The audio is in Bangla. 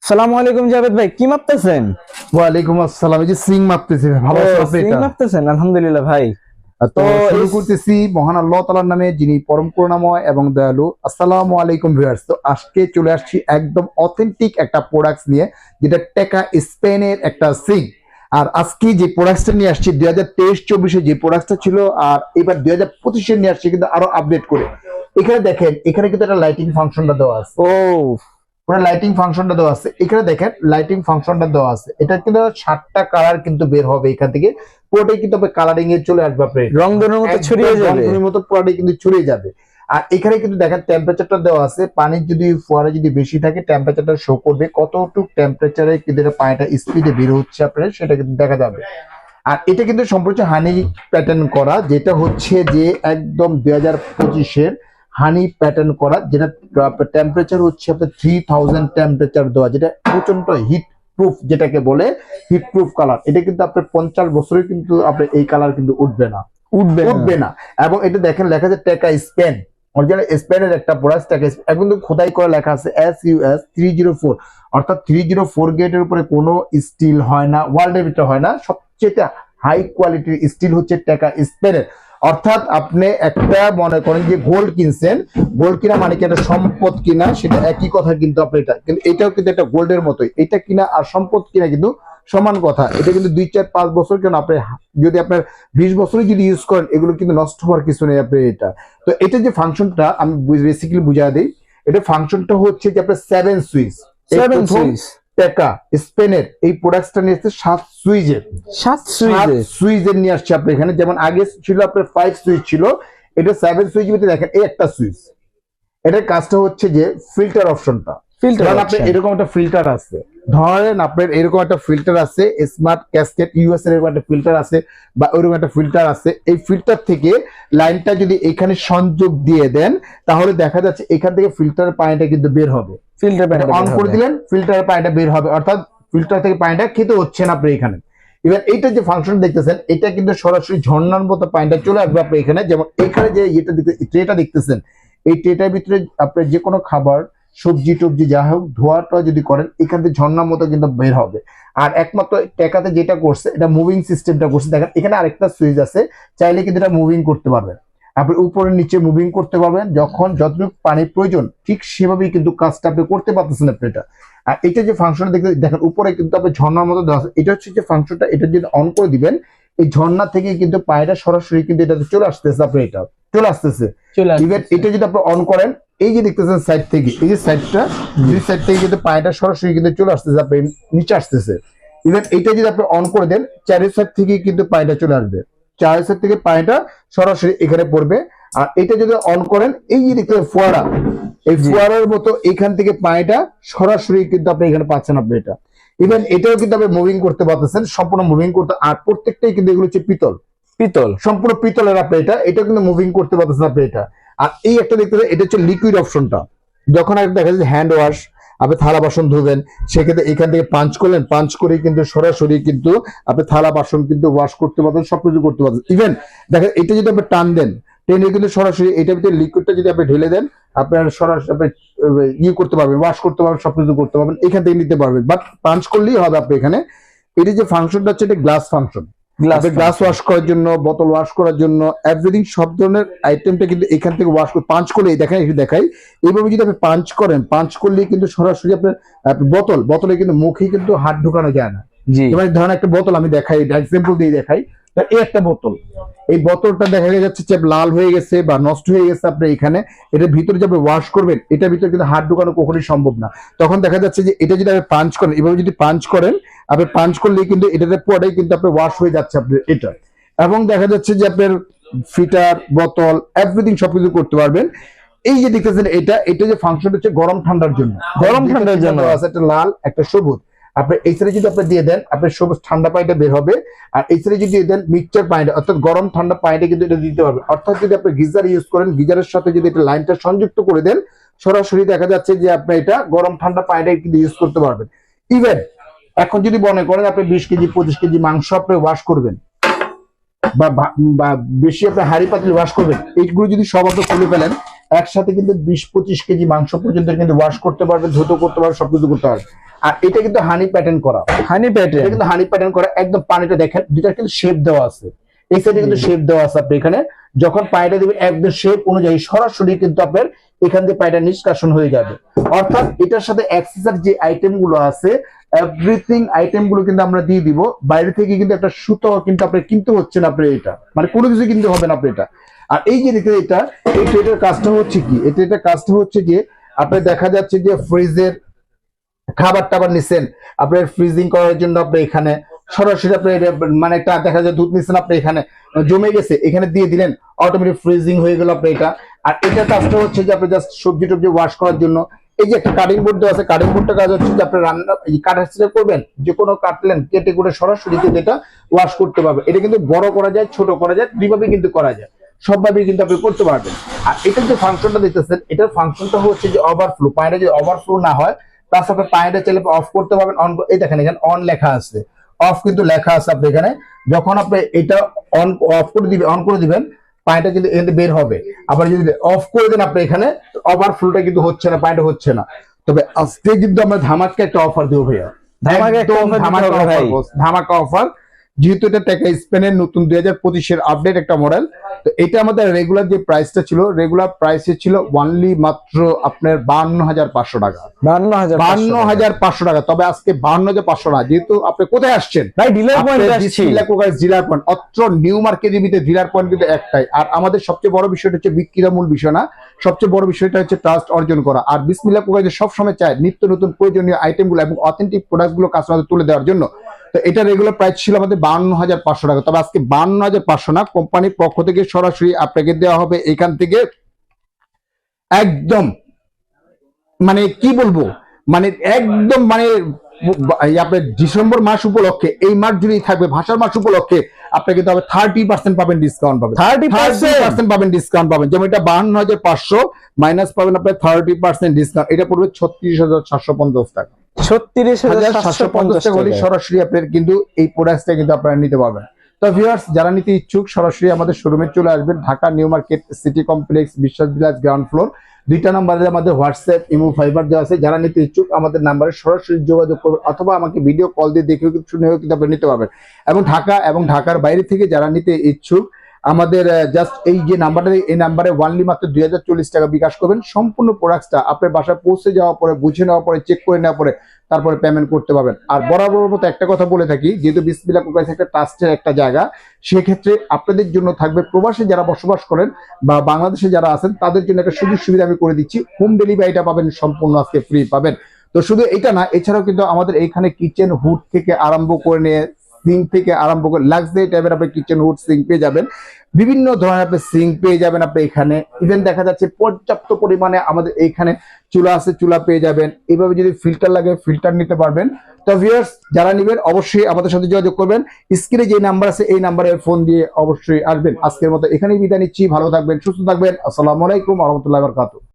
সালামু আলাইকুম জাভেদ ভাই, কি মাপতেছেন? ওয়ালাইকুম আসসালাম। এই যে সিং মাপতেছি, ভালো আছেন আপনি? সিং মাপতেছেন? আলহামদুলিল্লাহ ভাই। তো শুরু করতেছি মহান আল্লাহ তাআলার নামে, যিনি পরম করুণাময় এবং দয়ালু। আসসালামু আলাইকুম ভিউয়ার্স। তো আজকে চলে আসছি একদম অথেন্টিক একটা প্রোডাক্টস নিয়ে, যেটা টেকা স্পেনের একটা সিং। আর আজকে যে প্রোডাক্টসটা নিয়ে আসছি 2023-24 যে প্রোডাক্টসটা ছিল, আর এবার 2025 নিয়ে আসছি কিন্তু আরো আপডেট করে। এখানে দেখেন, এখানে কিন্তু একটা লাইটিং ফাংশনটা দেওয়া আছে। ও, পুরো লাইটিং ফাংশনটা দেওয়া আছে। এখানে দেখেন লাইটিং ফাংশনটা দেওয়া আছে। এটা কিন্তু 7টা কালার কিন্তু বের হবে এখান থেকে। পুরোটাই কিন্তু কালারিং এ চলে আসবে, আপনার রংধনুর মতো ছড়িয়ে যাবে, রংধনুর মতো পুরোটাই কিন্তু ছড়িয়ে যাবে। আর এখানে কিন্তু দেখেন টেম্পারেচারটা দেওয়া আছে। পানির যদি ফোয়ারা যদি বেশি থাকে, টেম্পারেচারটা শো করবে কতটুকু টেম্পারেচারে কিন্তু পানিটা স্পিডে বের হচ্ছে আপনার, সেটা কিন্তু দেখা যাবে। আর এটা কিন্তু সম্পূর্ণ হানি প্যাটার্ন করা, যেটা হচ্ছে যে একদম 2025-এর হানি প্যাটার্ন করা, যেটা টেম্পারেচার হচ্ছে আপনার 3000 টেম্পারেচার দেওয়া, যেটা প্রচন্ড হিট প্রুফ, যেটাকে বলে হিট প্রুফ কালার। এটা কিন্তু আপনার 50 বছরে কিন্তু আপনার এই কালার কিন্তু উঠবে না। এবং এটা দেখেন লেখা আছে টেকা স্পেন, অরিজিনাল স্পেনের একটা প্রোডাক্ট। টেকা এখন কিন্তু খোদাই করে লেখা আছে SUS 304, অর্থাৎ 304 গ্রেডের উপরে কোনো স্টিল হয় না, ওয়ার্ল্ডের ভিতরে হয় না। সবচেয়ে হাই কোয়ালিটির স্টিল হচ্ছে টেকা স্পেনের। অর্থাৎ আপনি একটা মনে করেন যে গোল্ড কিনছেন, গোল্ড কিনা মানে কি একটা সম্পদ কিনা, সেটা একই কথা কিন্তু আপনি এটা কিন্তু এটাও কিন্তু একটা গোল্ডের মতোই। এটা কিনা আর সম্পদ কিনা কিন্তু সমান কথা। এটা কিন্তু 2, 4, 5 বছর কেন, আপনি যদি আপনার 20 বছরই যদি ইউজ করেন, এগুলো কিন্তু নষ্ট হওয়ার কিছু নেই আপনার এটা। তো এটা যে ফাংশনটা আমি বেসিক্যালি বুঝিয়ে দিই। এটা ফাংশনটা হচ্ছে যে আপনার 7 সুইচ। টেকা স্পেনের এই প্রোডাক্টটা নিয়ে এসেছে 7 সুইচের নিয়ে আসছে আপনি এখানে। যেমন আগে ছিল আপনার 5 সুইচ ছিল, এটা 7 সুইচ ভিতরে দেখেন এই একটা সুইচ। এটার কাজটা হচ্ছে যে ফিল্টার অপশনটা। আপনার এরকম একটা ফিল্টার আছে, ধরেন আপনার এরকম একটা ফিল্টার আছে, স্মার্ট ক্যাসকেট ইউএস এর এরকম একটা ফিল্টার আছে, বা ওইরকম একটা ফিল্টার আছে। এই ফিল্টার থেকে লাইনটা যদি এখানে সংযোগ দিয়ে দেন, তাহলে দেখা যাচ্ছে এখান থেকে ফিল্টারের পানিটা কিন্তু বের হবে। ফিল্টার অন করে দিলেন, ফিল্টারের পানিটা বের হবে, অর্থাৎ ফিল্টার থেকে পানিটা খেতে হচ্ছে না আপনি এখানে। এবার এইটা যে ফাংশন দেখতেছেন, এটা কিন্তু সরাসরি ঝর্ণার মতো পানিটা চলে আসবে আপনি এখানে। যেমন এখানে যে ট্রেটা দেখতেছেন, এই ট্রেটার ভিতরে আপনার যে কোনো খাবার, সবজি টবজি যা হোক, ধোয়াটা যদি করেন, এখান থেকে ঝর্ণার মতো কিন্তু বের হবে। আর একমাত্র টেকাতে যেটা করছে, এটা মুভিং সিস্টেমটা করছে। দেখেন এখানে আরেকটা সুইচ আছে, চাইলে কিন্তু এটা মুভিং করতে পারবেন। আপনি উপরে নিচে মুভিং করতে পারবেন, যখন যতটুকু পানির প্রয়োজন ঠিক সেভাবেই কিন্তু কাজটা আপনি করতে পারতেছেন আপনি এটা। আর এটা যে ফাংশন দেখেন উপরে কিন্তু আপনি ঝর্ণার মতো দেওয়া আছে। এটা হচ্ছে যে ফাংশনটা, এটা যদি অন করে দিবেন, এই ঝর্ণা থেকে কিন্তু পানিটা সরাসরি কিন্তু এটাতে চলে আসতেছে, আপনি এটা চলে আসতেছে। এটা যদি আপনি অন করেন, এই যে দেখতেছেন সাইড থেকে, এই যে সাইডটা, দুই সাইড থেকে কিন্তু পানিটা সরাসরি কিন্তু চলে আসতেছে, আপনি নিচে আসতেছে। ইভেন এটা যদি আপনি অন করে দেন, চারের সাইড থেকে কিন্তু পানিটা চলে আসবে, চারের সাইড থেকে পানিটা সরাসরি এখানে পড়বে। আর এটা যদি অন করেন, এই যে দেখতে ফোয়ারা, এই ফোয়ারার মতো এখান থেকে পানিটা সরাসরি কিন্তু আপনি এখানে পাচ্ছেন আপনি এটা। ইভেন এটাও কিন্তু আপনি মুভিং করতে পারতেছেন, সম্পূর্ণ মুভিং করতে। আর প্রত্যেকটাই কিন্তু এগুলো হচ্ছে পিতল, সম্পূর্ণ পিতলের আপনি এটা কিন্তু মুভিং করতে পারতেছেন আপনি এটা। আর এই একটা দেখতে এটা হচ্ছে লিকুইড অপশনটা। যখন একটা দেখা যাচ্ছে হ্যান্ড ওয়াশ, আপনি থালা বাসন ধুবেন, সেক্ষেত্রে এখান থেকে পাঞ্চ করলেন, পাঞ্চ করে কিন্তু সরাসরি কিন্তু আপনি থালা বাসন কিন্তু ওয়াশ করতে পারবেন, সবকিছু করতে পারবেন। ইভেন দেখেন এটা যদি আপনি টান দেন, টেনে কিন্তু সরাসরি এটার ভিতরে লিকুইডটা যদি আপনি ঢেলে দেন, আপনার সরাসরি আপনি ইয়ে করতে পারবেন, ওয়াশ করতে পারবেন, সবকিছু করতে পারবেন, এখান থেকে নিতে পারবেন। বাট পাঞ্চ করলেই হবে আপনি এখানে। এটা যে ফাংশনটা হচ্ছে, এটা গ্লাস ফাংশন। গ্লাস ওয়াশ করার জন্য, বোতল ওয়াশ করার জন্য, এভরিথিং সব ধরনের আইটেমটা কিন্তু এখান থেকে ওয়াশ করে পাঞ্চ করলে দেখেন, একটু দেখাই। এইভাবে যদি আপনি পাঞ্চ করেন, পাঞ্চ করলে কিন্তু সরাসরি আপনার বোতলে কিন্তু মুখে কিন্তু হাত ঢুকানো যায় না। এবার ধরেন একটা বোতল আমি দেখাই, এক্সাম্পল দিয়ে দেখাই। এই একটা বোতল, এই বোতলটা দেখা যাচ্ছে যে লাল হয়ে গেছে বা নষ্ট হয়ে গেছে, আপনি এখানে এটার ভিতরে যে আপনি ওয়াশ করবেন, এটার ভিতরে কিন্তু হাত ঢুকানো কখনোই সম্ভব না। তখন দেখা যাচ্ছে যে এটা যদি আপনি পাঞ্চ করেন, এভাবে যদি পাঞ্চ করেন, আপনি পাঞ্চ করলে কিন্তু এটাতে পরেই কিন্তু আপনার ওয়াশ হয়ে যাচ্ছে আপনার এটা। এবং দেখা যাচ্ছে যে আপনার ফিটার, বোতল, এভরিথিং সবকিছু করতে পারবেন। এই যে দেখতেছেন এটা যে ফাংশন হচ্ছে গরম ঠান্ডার জন্য আছে, একটা লাল একটা সবুজ। আপনি এই সাইডে যদি আপনি দিয়ে দেন, আপনার সবুজ ঠান্ডা পানিটা বের হবে। আর এই সাইডে যদি দিয়ে দেন মিক্সচার পানিটা, অর্থাৎ গরম ঠান্ডা পানিটা কিন্তু এটা দিতে পারবে। অর্থাৎ যদি আপনি গিজার ইউজ করেন, গিজারের সাথে যদি এটা লাইনটা সংযুক্ত করে দেন, সরাসরি দেখা যাচ্ছে যে আপনি এটা গরম ঠান্ডা পানিটা কিন্তু ইউজ করতে পারবেন। ইভেন এখন যদি মনে করেন আপনি 20 কেজি 25 কেজি মাংস আপনি ওয়াশ করবেন, বা বেশি আপনি হাড়ি পাতিল ওয়াশ করবেন, এইগুলো যদি সব আপনি খুলে ফেলেন, একসাথে কিন্তু 20-25 কেজি মাংস পর্যন্ত কিন্তু ওয়াশ করতে পারবেন, ধুত করতে পারবেন, সবকিছু করতে পারবেন। আর এটা কিন্তু হানি প্যাটার্ন করা, হানি এটা প্যাটার্ন। কিন্তু হানি প্যাটার্ন করা, একদম পানিটা দেখেন, দুটার কিন্তু শেপ দেওয়া আছে, এই সাইডে কিন্তু শেপ দেওয়া আছে। আপনি এখানে যখন পানিটা দিবেন একদম শেপ অনুযায়ী সরাসরি কিন্তু আপনার এখান দিয়ে পানিটা নিষ্কাশন হয়ে যাবে। অর্থাৎ এটার সাথে অ্যাক্সেসরি যে আইটেম গুলো আছে, এভরিথিং আইটেম গুলো কিন্তু আমরা দিয়ে দিব। বাইরে থেকে কিন্তু একটা সুতো কিন্তু আপনি কিনতে হচ্ছে না, আপনি এটা মানে কোনো কিছু কিনতে হবে না আপনি এটা। আর এই যে দেখেন এটা, এটার কাজটা হচ্ছে কি, এটার কাজটা হচ্ছে যে আপনি দেখা যাচ্ছে যে ফ্রিজের খাবার টাবার নিছেন, আপনার ফ্রিজিং করার জন্য আপনি এখানে সরাসরি আপনি মানে একটা দেখা যায় দুধ নিছেন, আপনি এখানে জমে গেছে, এখানে দিয়ে দিলেন, অটোমেটিক ফ্রিজিং হয়ে গেল আপনি এটা। আর এটার কাজটা হচ্ছে যে আপনি জাস্ট সবজি টবজি ওয়াশ করার জন্য এই যে একটা কাটিং বোর্ড দেওয়া আছে, কাটিং বোর্ডটা কাজ হচ্ছে যে আপনি রান্না কাটার চেষ্টা করবেন, যে কোনো কাটলেন কেটে কুটে সরাসরি কিন্তু এটা ওয়াশ করতে পারবে। এটা কিন্তু বড় করা যায়, ছোট করা যায়, দুইভাবে কিন্তু করা যায়, সবভাবে কিন্তু আপনি করতে পারবেন। আর এটার যে ফাংশনটা দেখতেছেন, এটার ফাংশনটা হচ্ছে যে ওভারফ্লো, পানিটা যদি ওভারফ্লো না হয়, তার সাথে পানিটা চাইলে অফ করতে পারবেন, অন। এই দেখেন এখানে অন লেখা আছে, অফ কিন্তু লেখা আছে। আপনি এখানে যখন আপনি এটা অন অফ করে দিবেন, অন করে দিবেন, পানিটা কিন্তু এখানে বের হবে। আবার যদি অফ করে দেন আপনি এখানে, ওভারফ্লোটা কিন্তু হচ্ছে না, পানিটা হচ্ছে না। তবে আজকে কিন্তু আমরা ধামাকা একটা অফার দেবো ভাইয়া, ধামাকা একটা একদম offer দিতে ধামাকা হবে ভাই। অফার, ধামাকা অফার। যেহেতু এটা টেকা স্পেনের নতুন 2025-এর আপডেট একটা মডেল, তো এটা আমাদের রেগুলার যে প্রাইসটা ছিল, রেগুলার প্রাইসে ছিল অনলি মাত্র আপনার 52,500 টাকা, 52,500 টাকা। তবে আজকে 52,500 টাকা, যেহেতু আপনি কোথায় আসছেন ভাই, ডিলার পয়েন্ট আসছি। ডিলার পয়েন্ট, অত্র নিউ মার্কেটের ভিতরে ডিলার পয়েন্ট কিন্তু একটাই। আর আমাদের সবচেয়ে বড় বিষয়টা হচ্ছে বিক্রির মূল বিষয় না, সবচেয়ে বড় বিষয়টা হচ্ছে ট্রাস্ট অর্জন করা। আর বিসমিল্লাহ কোকাইজ সবসময় চায় নিত্য নতুন প্রয়োজনীয় আইটেমগুলো এবং অথেন্টিক প্রোডাক্টগুলো কাস্টমারদের তুলে দেওয়ার জন্য। তো এটা রেগুলার প্রাইস ছিল আমাদের 52,500 টাকা, তবে আজকে 52,500 না, কোম্পানির পক্ষ থেকে সরাসরি আপনাকে দেওয়া হবে এখান থেকে একদম মানে কি বলবো, মানে একদম মানে আপনার ডিসেম্বর মাস উপলক্ষে, এই মাস জুড়েই থাকবে, ভাষার মাস উপলক্ষে আপনাকে কিন্তু 30% পাবেন ডিসকাউন্ট পাবেন, 30% পাবেন ডিসকাউন্ট পাবেন। যেমন এটা 52,500 মাইনাস পাবেন আপনার 30% ডিসকাউন্ট, এটা পড়বে 36,750 টাকা, 36,750 টাকা হলে সরাসরি আপনার কিন্তু এই প্রোডাক্টটা কিন্তু আপনারা নিতে পারবেন। তো ভিউয়ার্স, যারা নিতে ইচ্ছুক সরাসরি আমাদের শোরুমে চলে আসবেন, Dhaka new market city complex বিশ্বাস বিলাস গ্রাউন্ড ফ্লোর, 2টা নাম্বারে আমাদের হোয়াটসঅ্যাপ ইমো ফাইবার দেওয়া আছে। যারা নিতে ইচ্ছুক আমাদের নাম্বারে সরাসরি যোগাযোগ করবেন, অথবা আমাকে ভিডিও কল দিয়ে দেখেও কিন্তু শুনেও কিন্তু আপনি নিতে পারবেন। এবং ঢাকা এবং ঢাকার বাইরে থেকে যারা নিতে ইচ্ছুক আমাদের জাস্ট এই যে নাম্বারটা, এই নাম্বারে ওয়ানলি মাত্র 2,040 টাকা বিকাশ করবেন। সম্পূর্ণ প্রোডাক্টটা আপনার বাসায় পৌঁছে যাওয়ার পরে, বুঝে নেওয়ার পরে, চেক করে নেওয়ার পরে তারপরে পেমেন্ট করতে পারবেন। আর বরাবর মতো একটা কথা বলে থাকি, যেহেতু বিসমিল্লাহ কুকাইজ একটা ট্রাস্টের একটা জায়গা, সেক্ষেত্রে আপনাদের জন্য থাকবে, প্রবাসে যারা বসবাস করেন বা বাংলাদেশে যারা আছেন তাদের জন্য একটা সুযোগ সুবিধা আমি করে দিচ্ছি, হোম ডেলিভারিটা পাবেন সম্পূর্ণ আজকে ফ্রি পাবেন। তো শুধু এটা না, এছাড়াও কিন্তু আমাদের এইখানে কিচেন হুড থেকে আরম্ভ করে নিয়ে সিঙ্ক থেকে আরম্ভ করে লাক্সারি টাইপের আপনি কিচেন হুড সিঙ্ক পেয়ে যাবেন, বিভিন্ন ধরনের আপনি সিঙ্ক পেয়ে যাবেন আপনি এখানে। ইভেন দেখা যাচ্ছে পর্যাপ্ত পরিমাণে আমাদের এইখানে চুলা আছে, চুলা পেয়ে যাবেন। এইভাবে যদি ফিল্টার লাগে ফিল্টার নিতে পারবেন। তো ভিউয়ার্স, যারা নেবেন অবশ্যই আমাদের সাথে যোগাযোগ করবেন, স্ক্রিনে যে নাম্বার আছে এই নাম্বারে ফোন দিয়ে অবশ্যই আসবেন। আজকের মতো এখানেই বিদায় নিচ্ছি, ভালো থাকবেন, সুস্থ থাকবেন। আসসালামু আলাইকুম ওয়া রাহমাতুল্লাহি ওয়া বারাকাতুহু।